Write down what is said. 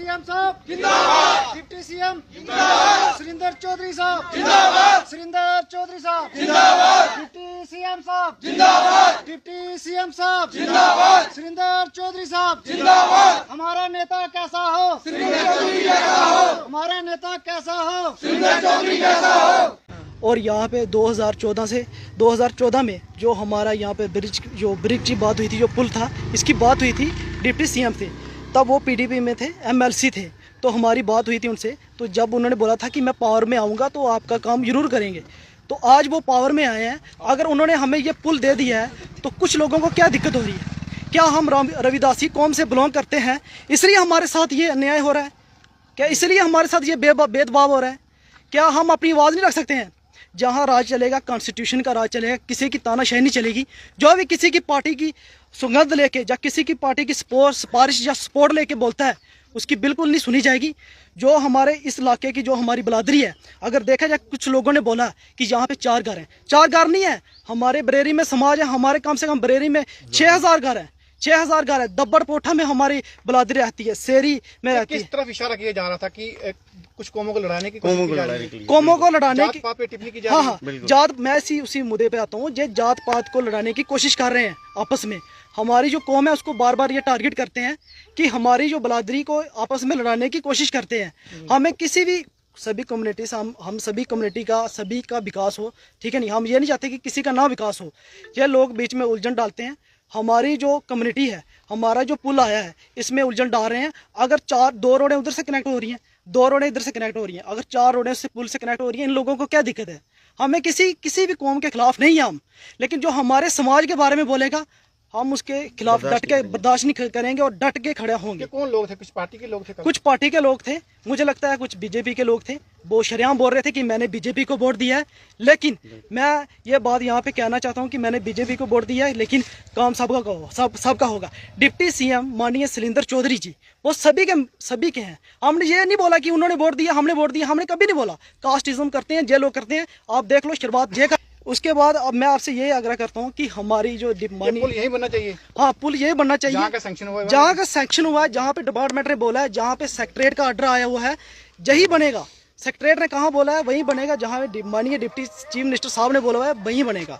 CM साहब जिंदाबाद, deputy CM जिंदाबाद, सुरिंदर चौधरी साहब जिंदाबाद, सुरिंदर चौधरी साहब जिंदाबाद, डिप्टी सीएम साहब जिंदाबाद, डिप्टी सीएम साहब जिंदाबाद, सुरिंदर चौधरी साहब जिंदाबाद। हमारा नेता कैसा हो, सुरिंदर चौधरी जैसा हो, हमारा नेता कैसा हो, सुरिंदर चौधरी जैसा हो। और यहाँ पे 2014 में जो हमारा यहाँ पे ब्रिज की बात हुई थी, जो पुल था, इसकी बात हुई थी, डिप्टी सीएम थे तब, वो पीडीपी में थे, एमएलसी थे, तो हमारी बात हुई थी उनसे। तो जब उन्होंने बोला था कि मैं पावर में आऊँगा तो आपका काम जरूर करेंगे, तो आज वो पावर में आए हैं। अगर उन्होंने हमें ये पुल दे दिया है तो कुछ लोगों को क्या दिक्कत हो रही है? क्या हम रविदासी कौम से बिलोंग करते हैं इसलिए हमारे साथ ये अन्याय हो रहा है? क्या इसलिए हमारे साथ ये भेदभाव हो रहा है? क्या हम अपनी आवाज़ नहीं रख सकते हैं? जहाँ राज चलेगा, कॉन्स्टिट्यूशन का राज चलेगा, किसी की तानाशाही नहीं चलेगी। जो भी किसी की पार्टी की सुगंध लेके या किसी की पार्टी की सिफारिश या सपोर्ट लेके बोलता है, उसकी बिल्कुल नहीं सुनी जाएगी। जो हमारे इस इलाके की जो हमारी बिरादरी है, अगर देखा जाए, कुछ लोगों ने बोला कि यहाँ पे 4 घर हैं, 4 घर नहीं है। हमारे बरेली में समाज है, हमारे कम से कम बरेली में 6000 घर हैं, 6000 घर है। दब्बड़ पोठा में हमारी बिरादरी रहती है, सेरी में रहती है। किस तरफ इशारा किया जा रहा था कि कुछ कौमों को लड़ाने की कौमों को लड़ाने की, पे टिप्पणी की जा हाँ रही है। हाँ, जात, मैं उसी मुद्दे पे आता हूँ। ये जात पात को लड़ाने की कोशिश कर रहे हैं आपस में। हमारी जो कौम है उसको बार बार ये टारगेट करते हैं कि हमारी जो बिरादरी को आपस में लड़ाने की कोशिश करते हैं। हमें किसी भी सभी कम्युनिटी से हम सभी कम्युनिटी का, सभी का विकास हो, ठीक है नहीं। हम ये नहीं चाहते कि किसी का ना विकास हो। ये लोग बीच में उलझन डालते हैं। हमारी जो कम्युनिटी है, हमारा जो पुल आया है, इसमें उलझन डाल रहे हैं। अगर 2 रोडें उधर से कनेक्ट हो रही हैं, 2 रोडें इधर से कनेक्ट हो रही हैं, अगर 4 रोडें से पुल से कनेक्ट हो रही हैं, इन लोगों को क्या दिक्कत है? हमें किसी भी कौम के खिलाफ नहीं है हम, लेकिन जो हमारे समाज के बारे में बोलेगा, हम उसके खिलाफ डट के बर्दाश्त नहीं करेंगे और डट के खड़े होंगे। कौन लोग थे? कुछ पार्टी के लोग थे? कुछ पार्टी के लोग थे, मुझे लगता है कुछ बीजेपी के लोग थे। वो शरेआम बोल रहे थे कि मैंने बीजेपी को वोट दिया है। लेकिन मैं ये बात यहाँ पे कहना चाहता हूँ कि मैंने बीजेपी को वोट दिया है, लेकिन काम सबका होगा। डिप्टी सीएम माननीय सुरिंदर चौधरी जी, वो सभी के हैं। हमने ये नहीं बोला कि उन्होंने वोट दिया, हमने वोट दिया, हमने कभी नहीं बोला। कास्टिज्म करते हैं, जे लोग करते हैं, आप देख लो शुरुआत जे का। उसके बाद अब मैं आपसे ये आग्रह करता हूँ कि हमारी जो पुल यही बनना चाहिए। हाँ, पुल यही बनना चाहिए जहाँ का सैंक्शन हुआ है, जहाँ पे डिपार्टमेंट ने बोला है, जहाँ पे सेक्रेटरीट का ऑर्डर आया हुआ है, यही बनेगा। सेक्रेटरीट ने कहाँ बोला है वहीं बनेगा, जहाँ माननीय डिप्टी चीफ मिनिस्टर साहब ने बोला है वहीं बनेगा।